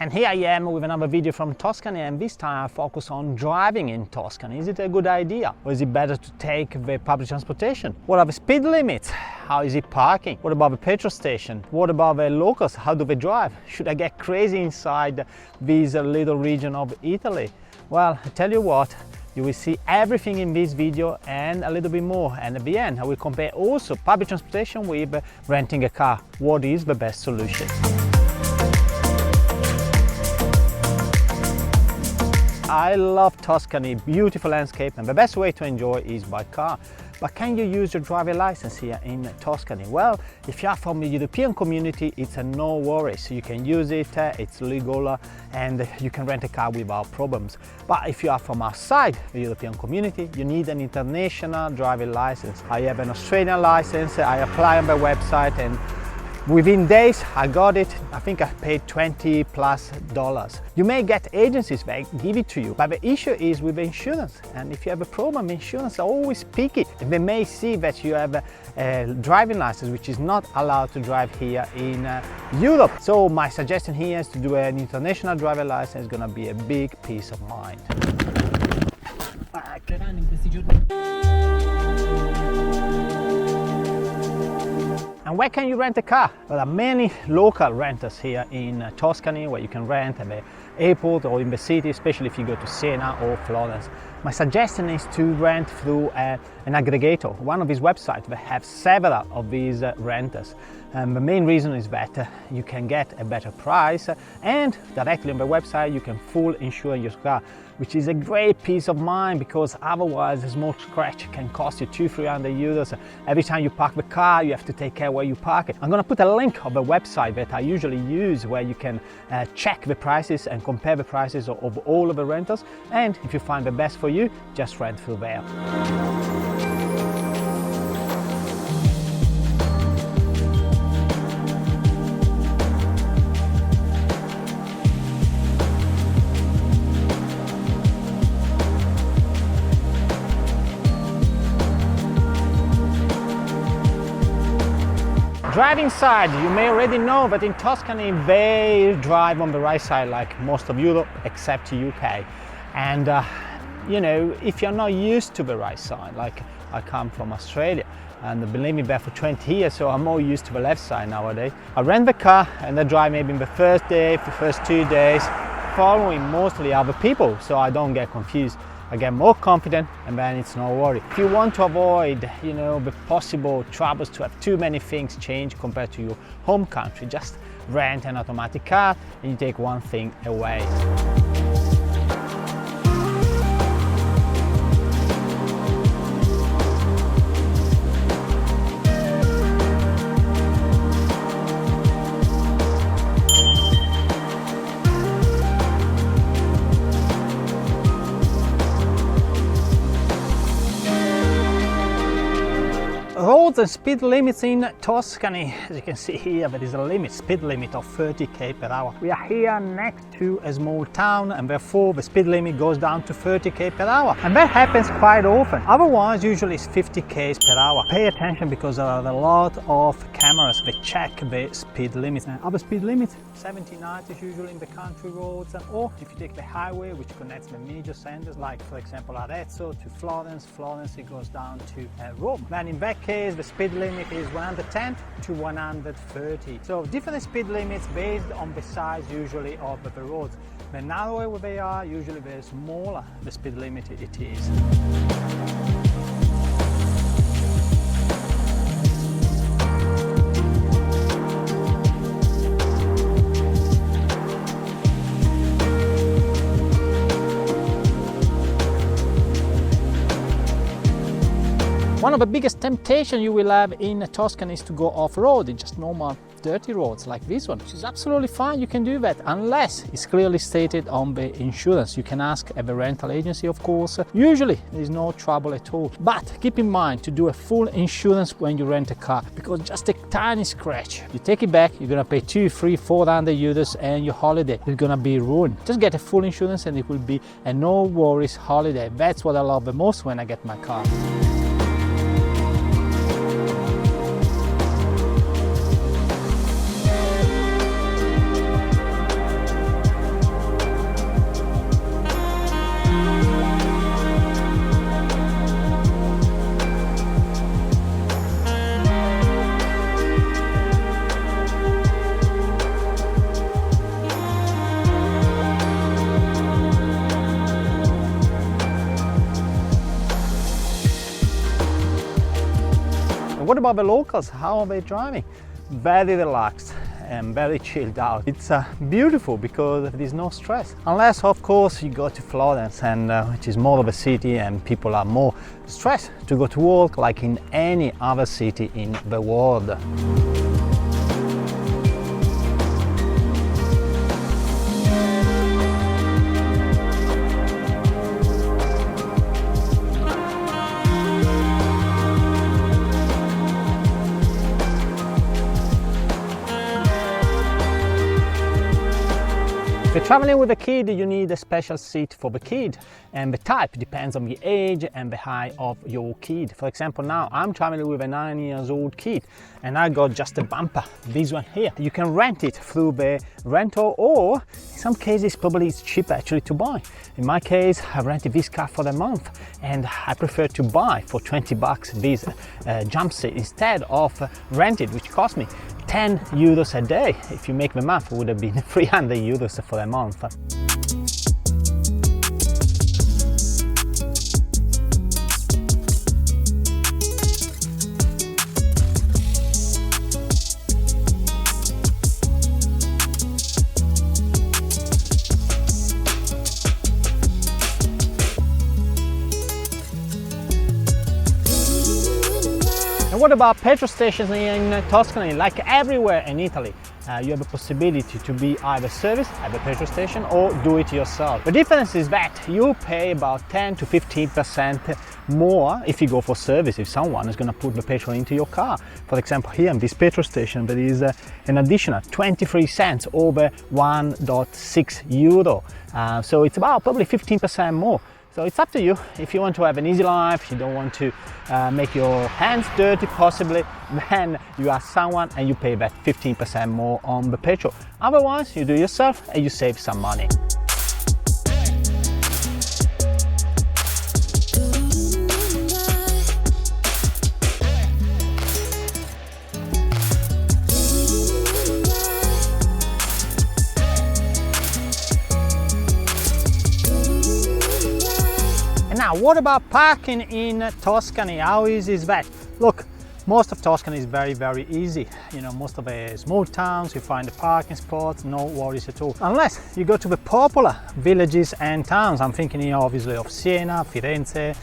And here I am with another video from Tuscany, and this time I focus on driving in Tuscany. Is it a good idea, or is it better to take the public transportation? What are the speed limits? How is it parking? What about the petrol station? What about the locals? How do they drive? Should I get crazy inside this little region of Italy? Well, I tell you what, you will see everything in this video and a little bit more, and at the end I will compare also public transportation with renting a car. What is the best solution? I love Tuscany, beautiful landscape, and the best way to enjoy is by car. But can you use your driver license here in Tuscany? Well, if you are from the European community, it's a no worries. So you can use it, it's legal, and you can rent a car without problems. But if you are from outside the European community, you need an international driver license. I have an Australian license, I apply on the website, and within days I got it. I think I paid $20+. You may get agencies that give it to you, but the issue is with the insurance. And if you have a problem, insurance are always picky. And they may see that you have a driving license which is not allowed to drive here in Europe. So my suggestion here is to do an international driver license. It's gonna be a big peace of mind. And where can you rent a car? Well, there are many local renters here in Tuscany where you can rent at the airport or in the city, especially if you go to Siena or Florence. My suggestion is to rent through an aggregator, one of these websites that have several of these renters. And the main reason is that you can get a better price, and directly on the website you can full insure your car, which is a great peace of mind, because otherwise a small scratch can cost you 200-300 euros. Every time you park the car, you have to take care where you park it. I'm gonna put a link of the website that I usually use, where you can check the prices and compare the prices of all of the rentals, and if you find the best for you, just rent through there. Driving side, you may already know that in Tuscany they drive on the right side like most of Europe except UK. And you know, if you're not used to the right side, like I come from Australia and I've been living there for 20 years, so I'm more used to the left side nowadays. I rent the car and I drive maybe in the first day, the first 2 days, following mostly other people, so I don't get confused. I get more confident, and then it's no worry. If you want to avoid, you know, the possible troubles to have too many things change compared to your home country, just rent an automatic car and you take one thing away. Roads and speed limits in Tuscany. As you can see here, there is a speed limit of 30 km/h. We are here next to a small town, and therefore the speed limit goes down to 30 km/h. And that happens quite often. Otherwise, usually it's 50 km/h. Pay attention, because there are a lot of cameras that check the speed limits. And other speed limits, 70, 90 is usually in the country roads, or if you take the highway which connects the major centers, like for example Arezzo to Florence, it goes down to Rome. Then in that case the speed limit is 110 to 130. So different speed limits based on the size usually of the roads. The narrower they are, usually the smaller the speed limit it is. One of the biggest temptations you will have in Tuscany is to go off-road in just normal dirty roads like this one, which is absolutely fine. You can do that unless it's clearly stated on the insurance. You can ask at the rental agency, of course. Usually there is no trouble at all, but keep in mind to do a full insurance when you rent a car, because just a tiny scratch, you take it back, you're gonna pay 200, 300, 400 euros and your holiday is gonna be ruined. Just get a full insurance and it will be a no worries holiday. That's what I love the most when I get my car. What about the locals? How are they driving? Very relaxed and very chilled out. It's beautiful because there's no stress. Unless, of course, you go to Florence, and which is more of a city and people are more stressed to go to work like in any other city in the world. If you're traveling with a kid, you need a special seat for the kid, and the type depends on the age and the height of your kid. For example, now I'm traveling with a 9-year-old kid and I got just a bumper, this one here. You can rent it through the rental, or in some cases probably it's cheaper actually to buy. In my case, I rented this car for a month and I prefer to buy for 20 bucks this jump seat instead of rented, which cost me 10 euros a day. If you make the math, it would have been 300 euros for a month. And what about petrol stations in Tuscany? Like everywhere in Italy, you have a possibility to be either serviced at the petrol station or do it yourself. The difference is that you pay about 10 to 15% more if you go for service, if someone is going to put the petrol into your car. For example, here in this petrol station there is an additional 23 cents over 1.6 euro. So it's about probably 15% more. So it's up to you. If you want to have an easy life, you don't want to make your hands dirty possibly, then you ask someone and you pay that 15% more on the petrol. Otherwise, you do it yourself and you save some money. Now, what about parking in Tuscany? How easy is that? Look, most of Tuscany is very, very easy. You know, most of the small towns, you find the parking spots, no worries at all. Unless you go to the popular villages and towns. I'm thinking here obviously of Siena, Firenze,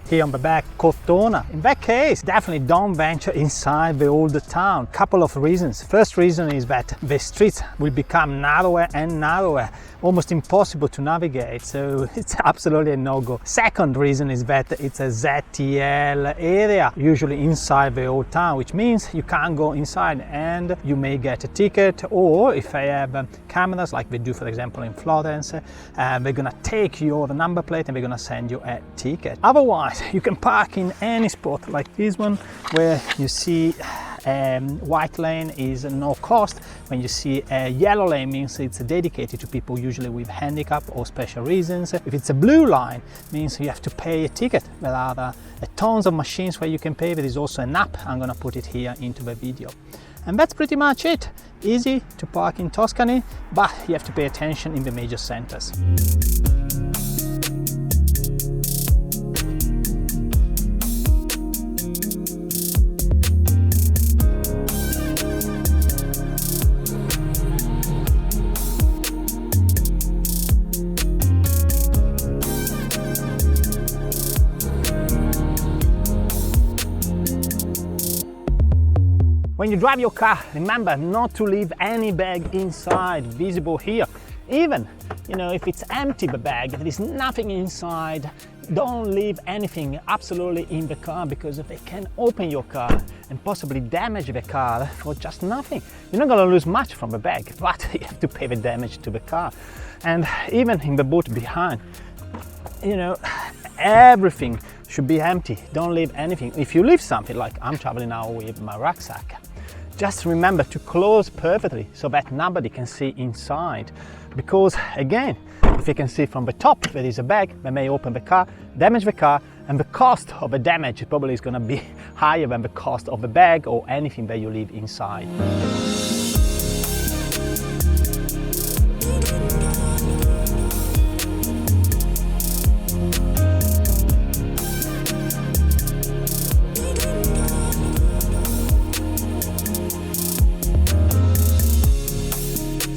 here on the back, Cortona. In that case, definitely don't venture inside the old town. Couple of reasons. First reason is that the streets will become narrower and narrower, almost impossible to navigate, so it's absolutely a no-go. Second reason is that it's a ZTL area, usually inside the old town, which means you can't go inside and you may get a ticket, or if they have cameras like they do for example in Florence, they're gonna take your number plate and they're gonna send you a ticket. Otherwise, you can park in any spot like this one where you see white lane is no cost. When you see a yellow lane, means it's dedicated to people usually with handicap or special reasons. If it's a blue line, means you have to pay a ticket. There are tons of machines where you can pay. There is also an app. I'm gonna put it here into the video. And that's pretty much it. Easy to park in Tuscany, but you have to pay attention in the major centers. When you drive your car, remember not to leave any bag inside visible here. Even, you know, if it's empty the bag, if there is nothing inside, don't leave anything absolutely in the car, because they can open your car and possibly damage the car for just nothing. You're not going to lose much from the bag, but you have to pay the damage to the car. And even in the boot behind, you know, everything should be empty. Don't leave anything. If you leave something, like I'm traveling now with my rucksack, just remember to close perfectly so that nobody can see inside. Because again, if you can see from the top there is a bag, they may open the car, damage the car, and the cost of the damage probably is going to be higher than the cost of the bag or anything that you leave inside.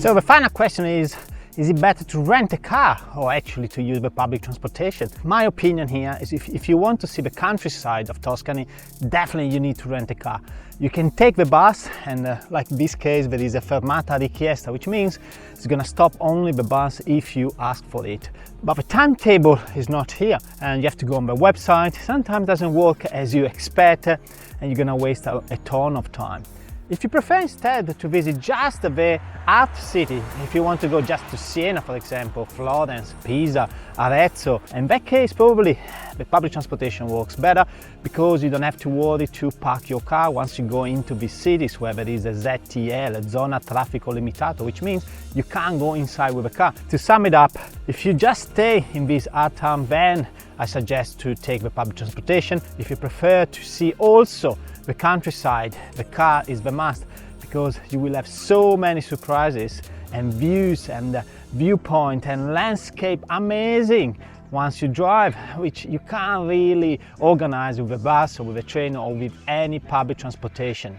So the final question is it better to rent a car or actually to use the public transportation? My opinion here is if you want to see the countryside of Tuscany, definitely you need to rent a car. You can take the bus, and like this case there is a fermata richiesta, which means it's gonna stop only the bus if you ask for it. But the timetable is not here, and you have to go on the website. Sometimes it doesn't work as you expect, and you're gonna waste a ton of time. If you prefer instead to visit just the art city, if you want to go just to Siena, for example, Florence, Pisa, Arezzo, in that case probably the public transportation works better, because you don't have to worry to park your car once you go into these cities where there is a ZTL, a Zona Traffico Limitato, which means you can't go inside with a car. To sum it up, if you just stay in this art town, then I suggest to take the public transportation. If you prefer to see also the countryside, the car is the must, because you will have so many surprises and views and viewpoint and landscape amazing once you drive, which you can't really organize with a bus or with a train or with any public transportation.